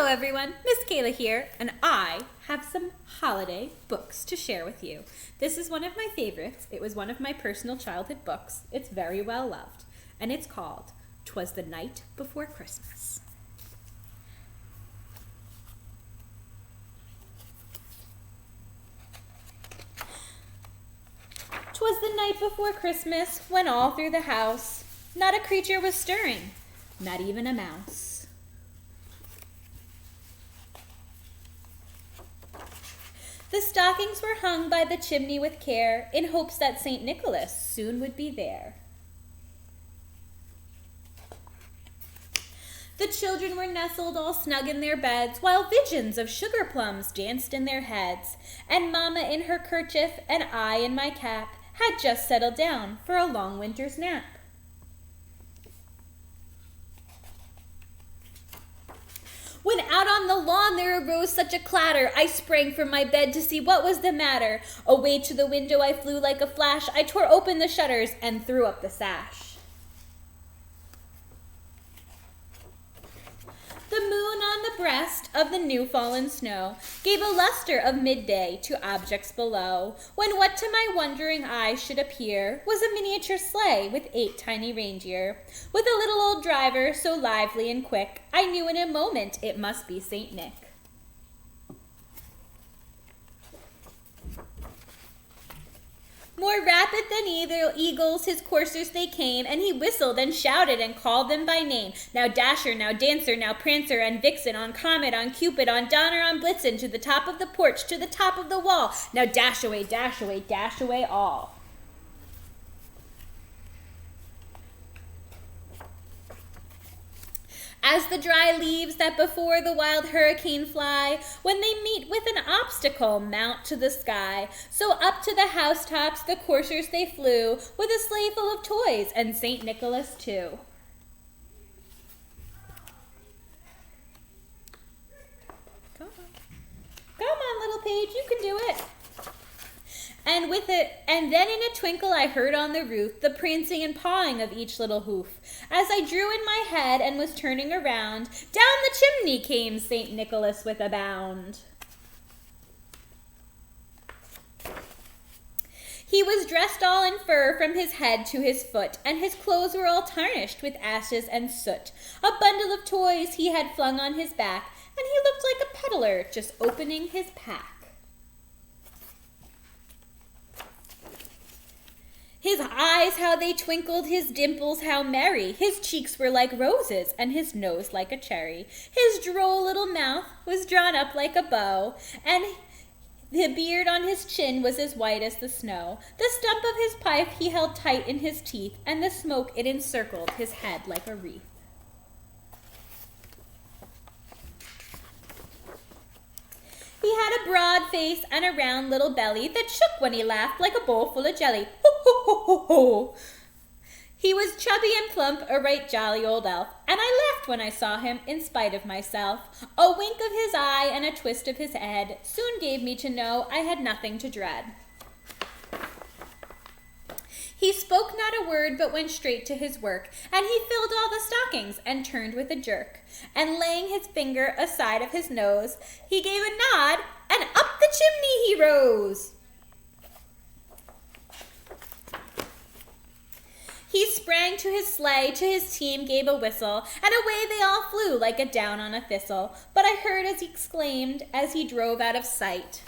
everyone, Miss Kayla here, and I have some holiday books to share with you. This is one of my favorites. It was one of my personal childhood books. It's very well loved, and it's called "'Twas the Night Before Christmas." "'Twas the night before Christmas, when all through the house not a creature was stirring, not even a mouse. The stockings were hung by the chimney with care, in hopes that St. Nicholas soon would be there. The children were nestled all snug in their beds, while visions of sugar plums danced in their heads, and Mamma in her kerchief and I in my cap had just settled down for a long winter's nap. When out on the lawn there arose such a clatter, I sprang from my bed to see what was the matter. Away to the window I flew like a flash. I tore open the shutters and threw up the sash. The moon on the breast of the new fallen snow gave a luster of midday to objects below, when what to my wondering eyes should appear was a miniature sleigh with 8 tiny reindeer. With a little old driver so lively and quick, I knew in a moment it must be St. Nick. More rapid than either eagles, his coursers they came, and he whistled and shouted and called them by name. Now Dasher, now Dancer, now Prancer and Vixen, on Comet, on Cupid, on Donner, on Blitzen, to the top of the porch, to the top of the wall. Now dash away all. As the dry leaves that before the wild hurricane fly, when they meet with an obstacle, mount to the sky. So up to the housetops the coursers they flew, with a sleigh full of toys, and St. Nicholas too. Come on, little page, you can do it. And then in a twinkle I heard on the roof the prancing and pawing of each little hoof. As I drew in my head and was turning around, down the chimney came St. Nicholas with a bound. He was dressed all in fur from his head to his foot, and his clothes were all tarnished with ashes and soot. A bundle of toys he had flung on his back, and he looked like a peddler just opening his pack. His eyes, how they twinkled, his dimples, how merry. His cheeks were like roses, and his nose like a cherry. His droll little mouth was drawn up like a bow, and the beard on his chin was as white as the snow. The stump of his pipe he held tight in his teeth, and the smoke it encircled his head like a wreath. He had a broad face and a round little belly that shook when he laughed like a bowl full of jelly. Ho, ho, ho, ho, ho. He was chubby and plump, a right jolly old elf, and I laughed when I saw him in spite of myself. A wink of his eye and a twist of his head soon gave me to know I had nothing to dread. He spoke not a word, but went straight to his work, and he filled all the stockings and turned with a jerk. And laying his finger aside of his nose, he gave a nod, and up the chimney he rose. He sprang to his sleigh, to his team gave a whistle, and away they all flew like a down on a thistle. But I heard as he exclaimed, as he drove out of sight,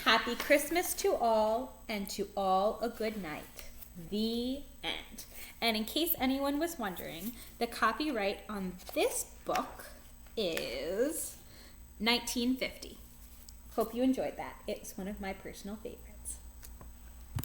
"Happy Christmas to all, and to all a good night." The end. And in case anyone was wondering, the copyright on this book is 1950. Hope you enjoyed that. It's one of my personal favorites.